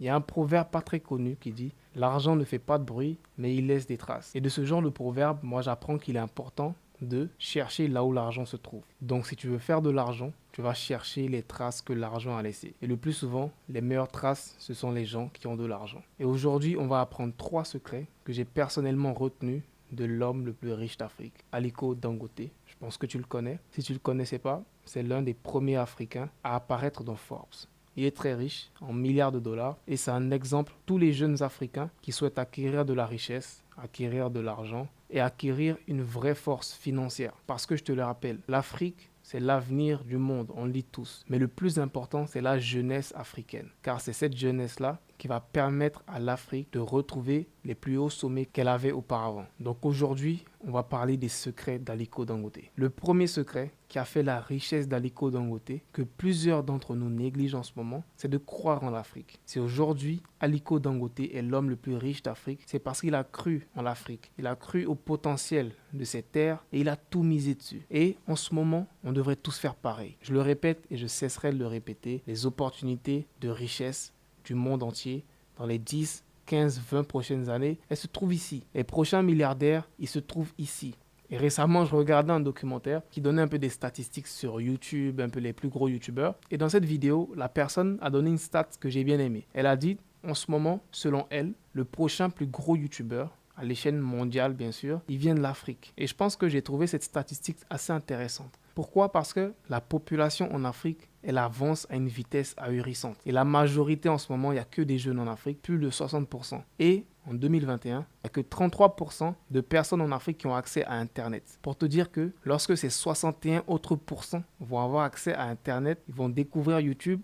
Il y a un proverbe pas très connu qui dit l'argent ne fait pas de bruit, mais il laisse des traces. Et de ce genre de proverbe, moi j'apprends qu'il est important de chercher là où l'argent se trouve. Donc si tu veux faire de l'argent, tu vas chercher les traces que l'argent a laissées. Et le plus souvent, les meilleures traces, ce sont les gens qui ont de l'argent. Et aujourd'hui, on va apprendre 3 secrets que j'ai personnellement retenus de l'homme le plus riche d'Afrique, Aliko Dangote. Je pense que tu le connais. Si tu ne le connaissais pas, c'est l'un des premiers Africains à apparaître dans Forbes. Il est très riche, en milliards de dollars, et c'est un exemple pour tous les jeunes Africains qui souhaitent acquérir de la richesse, acquérir de l'argent et acquérir une vraie force financière. Parce que je te le rappelle, l'Afrique, c'est l'avenir du monde, on le dit tous. Mais le plus important, c'est la jeunesse africaine. Car c'est cette jeunesse-là qui va permettre à l'Afrique de retrouver les plus hauts sommets qu'elle avait auparavant. Donc aujourd'hui, on va parler des secrets d'Aliko Dangote. Le premier secret qui a fait la richesse d'Aliko Dangote, que plusieurs d'entre nous négligent en ce moment, c'est de croire en l'Afrique. Si aujourd'hui, Aliko Dangote est l'homme le plus riche d'Afrique, c'est parce qu'il a cru en l'Afrique. Il a cru au potentiel de ces terres et il a tout misé dessus. Et en ce moment, on devrait tous faire pareil. Je le répète et je cesserai de le répéter, les opportunités de richesse du monde entier dans les 10, 15, 20 prochaines années, elles se trouvent ici. Les prochains milliardaires, ils se trouvent ici. Et récemment, je regardais un documentaire qui donnait un peu des statistiques sur YouTube, un peu les plus gros YouTubeurs. Et dans cette vidéo, la personne a donné une stat que j'ai bien aimée. Elle a dit, en ce moment, selon elle, le prochain plus gros YouTubeur, à l'échelle mondiale bien sûr, il vient de l'Afrique. Et je pense que j'ai trouvé cette statistique assez intéressante. Pourquoi? Parce que la population en Afrique, elle avance à une vitesse ahurissante. Et la majorité en ce moment, il n'y a que des jeunes en Afrique, plus de 60%. Et en 2021, il n'y a que 33% de personnes en Afrique qui ont accès à Internet. Pour te dire que lorsque ces 61 autres pourcents vont avoir accès à Internet, ils vont découvrir YouTube,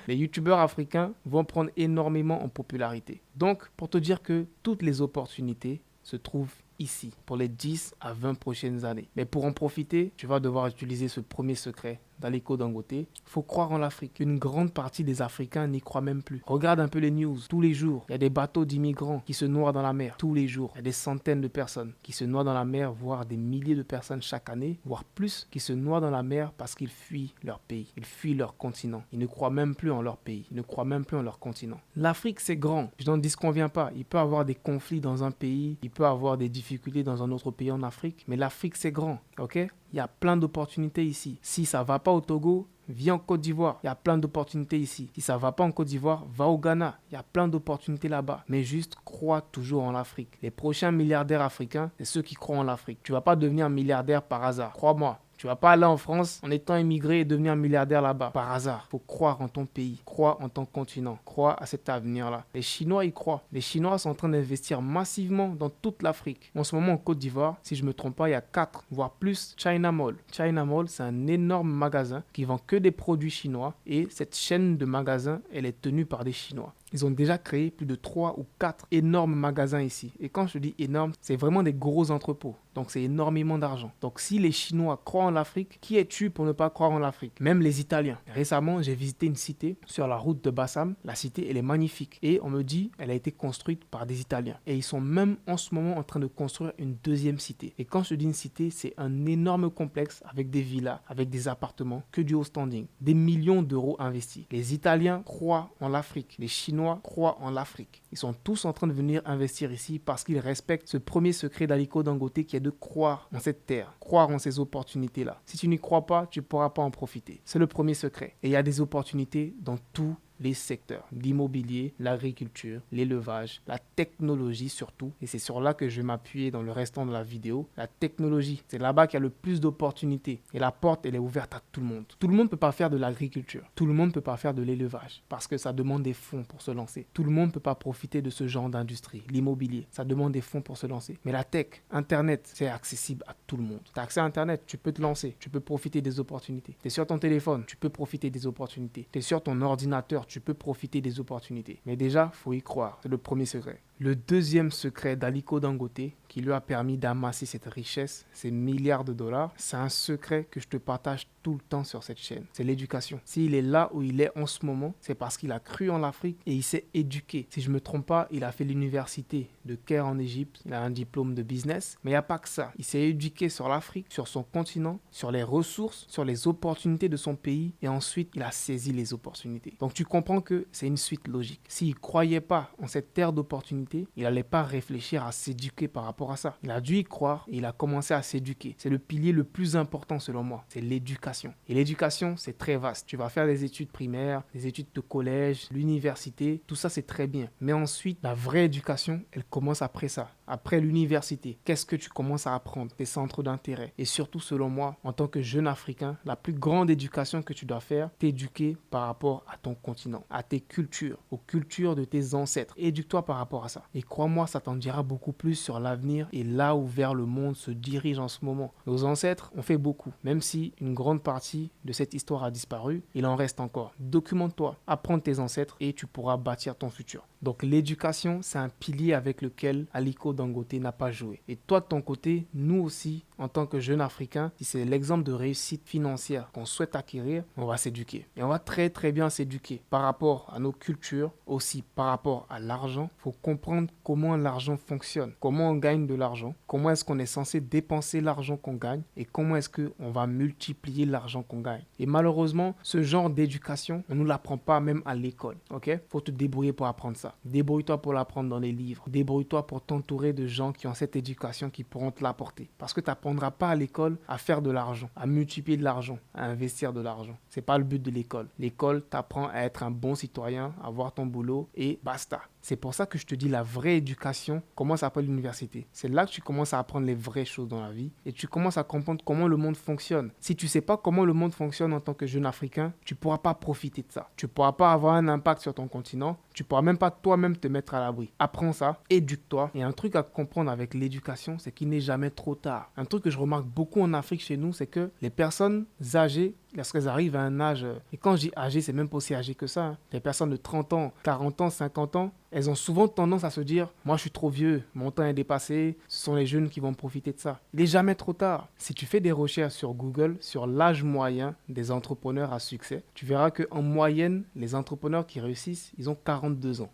les YouTubeurs africains vont prendre énormément en popularité. Donc, pour te dire que toutes les opportunités se trouvent ici pour les 10 à 20 prochaines années. Mais pour en profiter, tu vas devoir utiliser ce premier secret d'Aliko Dangote. Il faut croire en l'Afrique. Une grande partie des Africains n'y croient même plus. Regarde un peu les news. Tous les jours, il y a des bateaux d'immigrants qui se noient dans la mer. Tous les jours, il y a des centaines de personnes qui se noient dans la mer, voire des milliers de personnes chaque année, voire plus, qui se noient dans la mer parce qu'ils fuient leur pays. Ils fuient leur continent. Ils ne croient même plus en leur pays. Ils ne croient même plus en leur continent. L'Afrique, c'est grand. Je n'en disconviens pas. Il peut y avoir des conflits dans un pays. Il peut y avoir des difficultés dans un autre pays en Afrique. Mais l'Afrique, c'est grand. Ok? Il y a plein d'opportunités ici. Si ça ne va pas au Togo, viens en Côte d'Ivoire. Il y a plein d'opportunités ici. Si ça ne va pas en Côte d'Ivoire, va au Ghana. Il y a plein d'opportunités là-bas. Mais juste crois toujours en l'Afrique. Les prochains milliardaires africains, c'est ceux qui croient en l'Afrique. Tu ne vas pas devenir milliardaire par hasard. Crois-moi. Tu vas pas aller en France en étant immigré et devenir milliardaire là-bas par hasard. Faut croire en ton pays, croire en ton continent, croire à cet avenir-là. Les Chinois y croient. Les Chinois sont en train d'investir massivement dans toute l'Afrique. En ce moment en Côte d'Ivoire, si je me trompe pas, il y a 4 voire plus China Mall. China Mall, c'est un énorme magasin qui vend que des produits chinois et cette chaîne de magasins, elle est tenue par des Chinois. Ils ont déjà créé plus de 3 ou 4 énormes magasins ici. Et quand je dis énorme, c'est vraiment des gros entrepôts. Donc c'est énormément d'argent. Donc si les Chinois croient en l'Afrique, qui es-tu pour ne pas croire en l'Afrique? Même les Italiens. Récemment, j'ai visité une cité sur la route de Bassam. La cité, elle est magnifique. Et on me dit, elle a été construite par des Italiens. Et ils sont même en ce moment en train de construire une deuxième cité. Et quand je dis une cité, c'est un énorme complexe avec des villas, avec des appartements, que du haut standing. Des millions d'euros investis. Les Italiens croient en l'Afrique. Les Chinois croient en l'Afrique. Ils sont tous en train de venir investir ici parce qu'ils respectent ce premier secret d'Aliko Dangote qui est de croire en cette terre, croire en ces opportunités-là. Si tu n'y crois pas, tu ne pourras pas en profiter. C'est le premier secret. Et il y a des opportunités dans tous les secteurs, l'immobilier, l'agriculture, l'élevage, la technologie surtout. Et c'est sur là que je vais m'appuyer dans le restant de la vidéo. La technologie, c'est là-bas qu'il y a le plus d'opportunités. Et la porte, elle est ouverte à tout le monde. Tout le monde ne peut pas faire de l'agriculture. Tout le monde ne peut pas faire de l'élevage parce que ça demande des fonds pour se lancer. Tout le monde ne peut pas profiter de ce genre d'industrie. L'immobilier, ça demande des fonds pour se lancer. Mais la tech, Internet, c'est accessible à tout le monde. Tu as accès à Internet, tu peux te lancer, tu peux profiter des opportunités. Tu es sur ton téléphone, tu peux profiter des opportunités. Tu es sur ton ordinateur, tu peux profiter des opportunités. Mais déjà, il faut y croire. C'est le premier secret. Le deuxième secret d'Aliko Dangote, qui lui a permis d'amasser cette richesse, ces milliards de dollars, c'est un secret que je te partage tout le temps sur cette chaîne. C'est l'éducation. S'il est là où il est en ce moment, c'est parce qu'il a cru en l'Afrique et il s'est éduqué. Si je ne me trompe pas, il a fait l'université de Caire en Égypte. Il a un diplôme de business. Mais il n'y a pas que ça. Il s'est éduqué sur l'Afrique, sur son continent, sur les ressources, sur les opportunités de son pays. Et ensuite, il a saisi les opportunités. Donc tu comprends comprends que c'est une suite logique. S'il ne croyait pas en cette terre d'opportunité, il n'allait pas réfléchir à s'éduquer par rapport à ça. Il a dû y croire et il a commencé à s'éduquer. C'est le pilier le plus important selon moi, c'est l'éducation. Et l'éducation, c'est très vaste. Tu vas faire des études primaires, des études de collège, l'université, tout ça c'est très bien. Mais ensuite, la vraie éducation, elle commence après ça. Après l'université, qu'est-ce que tu commences à apprendre? Tes centres d'intérêt. Et surtout, selon moi, en tant que jeune Africain, la plus grande éducation que tu dois faire, t'éduquer par rapport à ton continent, à tes cultures, aux cultures de tes ancêtres. Éduque-toi par rapport à ça. Et crois-moi, ça t'en dira beaucoup plus sur l'avenir et là où vers le monde se dirige en ce moment. Nos ancêtres ont fait beaucoup, même si une grande partie de cette histoire a disparu, il en reste encore. Documente-toi, apprends de tes ancêtres et tu pourras bâtir ton futur. Donc l'éducation, c'est un pilier avec lequel Aliko Dangote n'a pas joué. Et toi de ton côté, nous aussi, en tant que jeunes Africains, si c'est l'exemple de réussite financière qu'on souhaite acquérir, on va s'éduquer. Et on va très très bien s'éduquer par rapport à nos cultures, aussi par rapport à l'argent. Il faut comprendre comment l'argent fonctionne, comment on gagne de l'argent, comment est-ce qu'on est censé dépenser l'argent qu'on gagne et comment est-ce qu'on va multiplier l'argent qu'on gagne. Et malheureusement, ce genre d'éducation, on ne nous l'apprend pas même à l'école. Ok? Faut te débrouiller pour apprendre ça. Débrouille-toi pour l'apprendre dans les livres. Débrouille-toi pour t'entourer de gens qui ont cette éducation qui pourront te l'apporter. Parce que tu n'apprendras pas à l'école à faire de l'argent, à multiplier de l'argent, à investir de l'argent. C'est pas le but de l'école. L'école t'apprend à être un bon citoyen, à avoir ton boulot et basta. C'est pour ça que je te dis la vraie éducation commence après l'université. C'est là que tu commences à apprendre les vraies choses dans la vie et tu commences à comprendre comment le monde fonctionne. Si tu ne sais pas comment le monde fonctionne en tant que jeune Africain, tu ne pourras pas profiter de ça. Tu ne pourras pas avoir un impact sur ton continent. Tu ne pourras même pas toi-même te mettre à l'abri. Apprends ça, éduque-toi. Et un truc à comprendre avec l'éducation, c'est qu'il n'est jamais trop tard. Un truc que je remarque beaucoup en Afrique chez nous, c'est que les personnes âgées, lorsqu'elles arrivent à un âge, et quand je dis âgé, c'est même pas aussi âgé que ça, hein. Les personnes de 30 ans, 40 ans, 50 ans, elles ont souvent tendance à se dire « Moi, je suis trop vieux, mon temps est dépassé, ce sont les jeunes qui vont profiter de ça. » Il n'est jamais trop tard. Si tu fais des recherches sur Google, sur l'âge moyen des entrepreneurs à succès, tu verras qu'en moyenne, les entrepreneurs qui réussissent, ils ont 42 ans.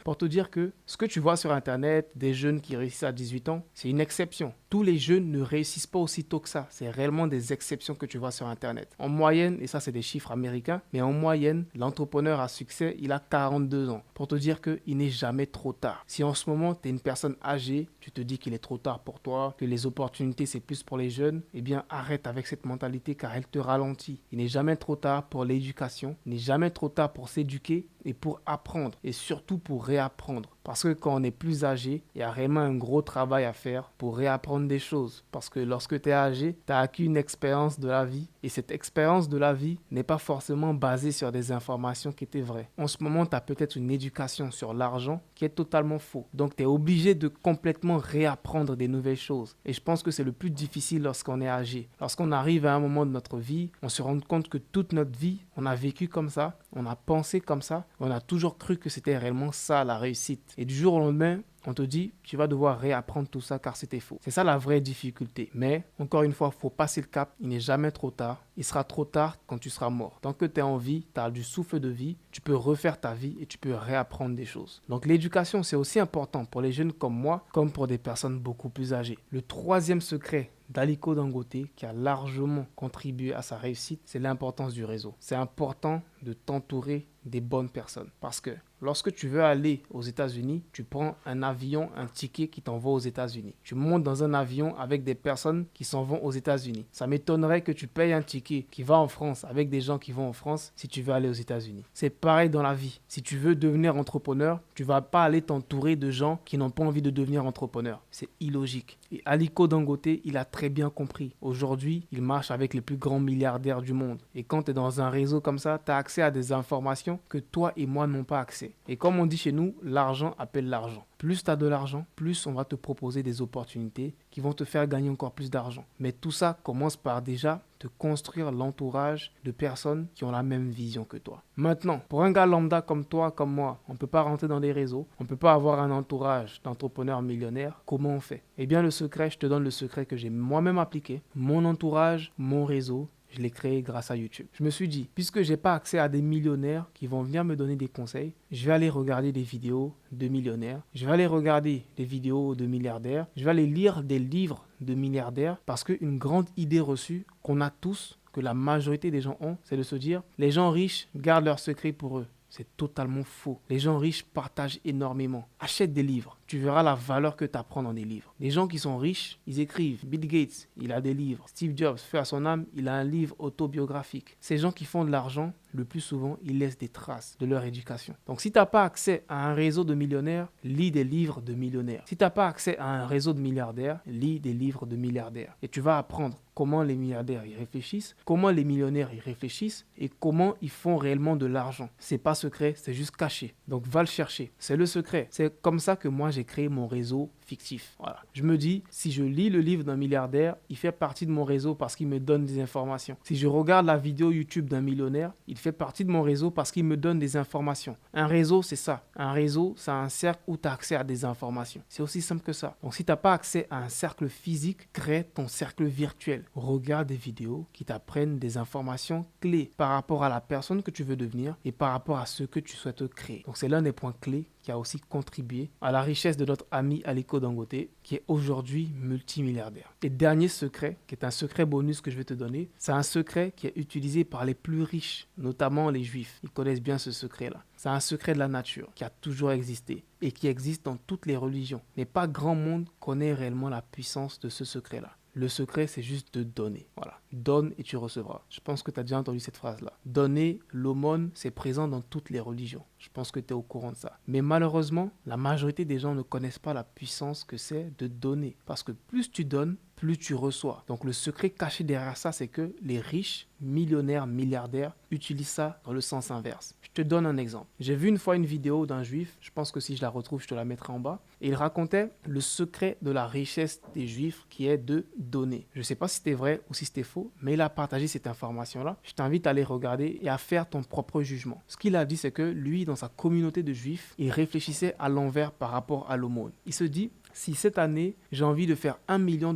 Pour te dire que ce que tu vois sur Internet, des jeunes qui réussissent à 18 ans, c'est une exception. Tous les jeunes ne réussissent pas aussitôt que ça. C'est réellement des exceptions que tu vois sur Internet. En moyenne, et ça c'est des chiffres américains, mais en moyenne, l'entrepreneur à succès, il a 42 ans. Pour te dire qu'il n'est jamais trop tard. Si en ce moment, tu es une personne âgée, tu te dis qu'il est trop tard pour toi, que les opportunités c'est plus pour les jeunes, eh bien arrête avec cette mentalité car elle te ralentit. Il n'est jamais trop tard pour l'éducation, il n'est jamais trop tard pour s'éduquer et pour apprendre et surtout pour réapprendre. Parce que quand on est plus âgé, il y a réellement un gros travail à faire pour réapprendre des choses. Parce que lorsque tu es âgé, tu as acquis une expérience de la vie. Et cette expérience de la vie n'est pas forcément basée sur des informations qui étaient vraies. En ce moment, tu as peut-être une éducation sur l'argent qui est totalement faux. Donc, tu es obligé de complètement réapprendre des nouvelles choses. Et je pense que c'est le plus difficile lorsqu'on est âgé. Lorsqu'on arrive à un moment de notre vie, on se rend compte que toute notre vie, on a vécu comme ça, on a pensé comme ça, on a toujours cru que c'était réellement ça la réussite. Et du jour au lendemain, on te dit, tu vas devoir réapprendre tout ça car c'était faux. C'est ça la vraie difficulté. Mais, encore une fois, il faut passer le cap. Il n'est jamais trop tard. Il sera trop tard quand tu seras mort. Tant que tu es en vie, tu as du souffle de vie, tu peux refaire ta vie et tu peux réapprendre des choses. Donc l'éducation, c'est aussi important pour les jeunes comme moi, comme pour des personnes beaucoup plus âgées. Le troisième secret d'Aliko Dangote, qui a largement contribué à sa réussite, c'est l'importance du réseau. C'est important de t'entourer des bonnes personnes. Parce que lorsque tu veux aller aux États-Unis, tu prends un avion, un ticket qui t'envoie aux États-Unis. Tu montes dans un avion avec des personnes qui s'en vont aux États-Unis. Ça m'étonnerait que tu payes un ticket qui va en France avec des gens qui vont en France si tu veux aller aux États-Unis. C'est pareil dans la vie. Si tu veux devenir entrepreneur, tu ne vas pas aller t'entourer de gens qui n'ont pas envie de devenir entrepreneur. C'est illogique. Et Aliko Dangote, il a très bien compris. Aujourd'hui, il marche avec les plus grands milliardaires du monde. Et quand tu es dans un réseau comme ça, tu as accès à des informations que toi et moi n'ont pas accès. Et comme on dit chez nous, l'argent appelle l'argent. Plus tu as de l'argent, plus on va te proposer des opportunités qui vont te faire gagner encore plus d'argent. Mais tout ça commence par déjà te construire l'entourage de personnes qui ont la même vision que toi. Maintenant, pour un gars lambda comme toi, comme moi, on ne peut pas rentrer dans des réseaux, on ne peut pas avoir un entourage d'entrepreneurs millionnaires. Comment on fait? Eh bien, le secret, je te donne le secret que j'ai moi-même appliqué. Mon entourage, mon réseau, je l'ai créé grâce à YouTube. Je me suis dit, puisque je n'ai pas accès à des millionnaires qui vont venir me donner des conseils, je vais aller regarder des vidéos de millionnaires, je vais aller regarder des vidéos de milliardaires, je vais aller lire des livres de milliardaires parce qu'une grande idée reçue qu'on a tous, que la majorité des gens ont, c'est de se dire, les gens riches gardent leurs secrets pour eux. C'est totalement faux. Les gens riches partagent énormément. Achète des livres. Tu verras la valeur que tu apprends dans des livres. Les gens qui sont riches, ils écrivent. Bill Gates, il a des livres. Steve Jobs, fait à son âme, il a un livre autobiographique. Ces gens qui font de l'argent, le plus souvent, ils laissent des traces de leur éducation. Donc, si tu n'as pas accès à un réseau de millionnaires, lis des livres de millionnaires. Si tu n'as pas accès à un réseau de milliardaires, lis des livres de milliardaires. Et tu vas apprendre comment les milliardaires y réfléchissent, comment les millionnaires y réfléchissent et comment ils font réellement de l'argent. C'est pas secret, c'est juste caché. Donc, va le chercher. C'est le secret. C'est comme ça que moi, j'ai créé mon réseau fictif. Voilà. Je me dis, si je lis le livre d'un milliardaire, il fait partie de mon réseau parce qu'il me donne des informations. Si je regarde la vidéo YouTube d'un millionnaire, il fait partie de mon réseau parce qu'il me donne des informations. Un réseau, c'est ça. Un réseau, c'est un cercle où tu as accès à des informations. C'est aussi simple que ça. Donc, si tu n'as pas accès à un cercle physique, crée ton cercle virtuel. Regarde des vidéos qui t'apprennent des informations clés par rapport à la personne que tu veux devenir et par rapport à ce que tu souhaites créer. Donc, c'est l'un des points clés qui a aussi contribué à la richesse de notre ami Aliko Dangote, qui est aujourd'hui multimilliardaire. Et dernier secret, qui est un secret bonus que je vais te donner, c'est un secret qui est utilisé par les plus riches, notamment les juifs. Ils connaissent bien ce secret-là. C'est un secret de la nature qui a toujours existé et qui existe dans toutes les religions. Mais pas grand monde connaît réellement la puissance de ce secret-là. Le secret, c'est juste de donner. Voilà. Donne et tu recevras. Je pense que tu as déjà entendu cette phrase-là. Donner, l'aumône, c'est présent dans toutes les religions. Je pense que tu es au courant de ça. Mais malheureusement, la majorité des gens ne connaissent pas la puissance que c'est de donner. Parce que plus tu donnes, plus tu reçois. Donc le secret caché derrière ça, c'est que les riches, millionnaires, milliardaires utilisent ça dans le sens inverse. Je te donne un exemple. J'ai vu une fois une vidéo d'un juif, je pense que si je la retrouve, je te la mettrai en bas, et il racontait le secret de la richesse des juifs qui est de donner. Je ne sais pas si c'était vrai ou si c'était faux, mais il a partagé cette information-là. Je t'invite à aller regarder et à faire ton propre jugement. Ce qu'il a dit, c'est que lui, dans sa communauté de juifs, il réfléchissait à l'envers par rapport à l'aumône. Il se dit, si cette année, j'ai envie de faire $1 million,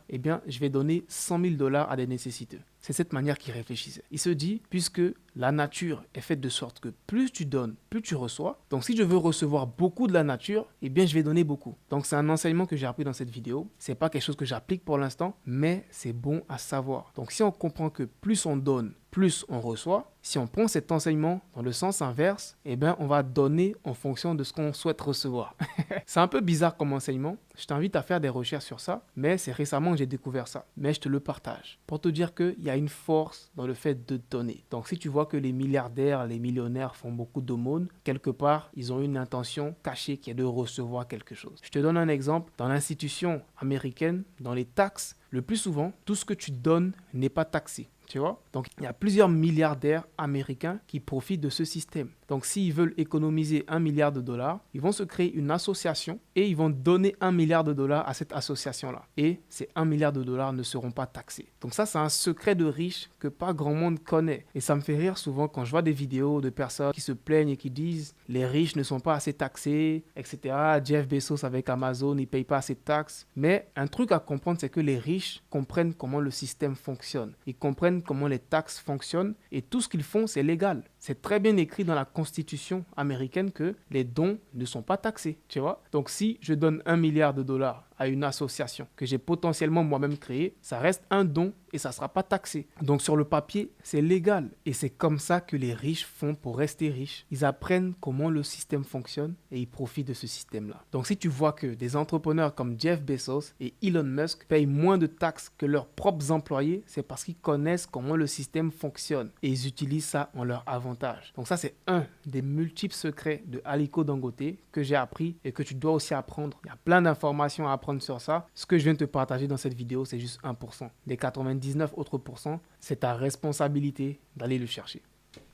eh bien, je vais donner $100 000 à des nécessiteux. C'est cette manière qu'il réfléchissait. Il se dit, puisque la nature est faite de sorte que plus tu donnes, plus tu reçois. Donc, si je veux recevoir beaucoup de la nature, eh bien, je vais donner beaucoup. Donc, c'est un enseignement que j'ai appris dans cette vidéo. C'est pas quelque chose que j'applique pour l'instant, mais c'est bon à savoir. Donc, si on comprend que plus on donne, plus on reçoit, si on prend cet enseignement dans le sens inverse, eh bien, on va donner en fonction de ce qu'on souhaite recevoir. C'est un peu bizarre comme enseignement. Je t'invite à faire des recherches sur ça, mais c'est récemment que j'ai découvert ça. Mais je te le partage pour te dire qu'il y a une force dans le fait de donner. Donc, si tu vois que les milliardaires, les millionnaires font beaucoup d'aumônes, quelque part, ils ont une intention cachée qui est de recevoir quelque chose. Je te donne un exemple. Dans l'institution américaine, dans les taxes, le plus souvent, tout ce que tu donnes n'est pas taxé. Tu vois? Donc, il y a plusieurs milliardaires américains qui profitent de ce système. Donc, s'ils veulent économiser $1 milliard, ils vont se créer une association et ils vont donner $1 milliard à cette association-là. Et ces $1 milliard ne seront pas taxés. Donc, ça, c'est un secret de riche que pas grand monde connaît. Et ça me fait rire souvent quand je vois des vidéos de personnes qui se plaignent et qui disent « les riches ne sont pas assez taxés, etc. Jeff Bezos avec Amazon, il ne paye pas assez de taxes. » Mais un truc à comprendre, c'est que les riches comprennent comment le système fonctionne. Ils comprennent comment les taxes fonctionnent et tout ce qu'ils font, c'est légal. C'est très bien écrit dans la Constitution américaine que les dons ne sont pas taxés, tu vois. Donc, si je donne $1 milliard à une association que j'ai potentiellement moi-même créée, ça reste un don et ça ne sera pas taxé. Donc, sur le papier, c'est légal. Et c'est comme ça que les riches font pour rester riches. Ils apprennent comment le système fonctionne et ils profitent de ce système-là. Donc, si tu vois que des entrepreneurs comme Jeff Bezos et Elon Musk payent moins de taxes que leurs propres employés, c'est parce qu'ils connaissent comment le système fonctionne et ils utilisent ça en leur avantage. Donc, ça, c'est un des multiples secrets de Aliko Dangote que j'ai appris et que tu dois aussi apprendre. Il y a plein d'informations à apprendre sur ça. Ce que je viens de te partager dans cette vidéo, c'est juste 1%. Les 99 autres pourcents, c'est ta responsabilité d'aller le chercher.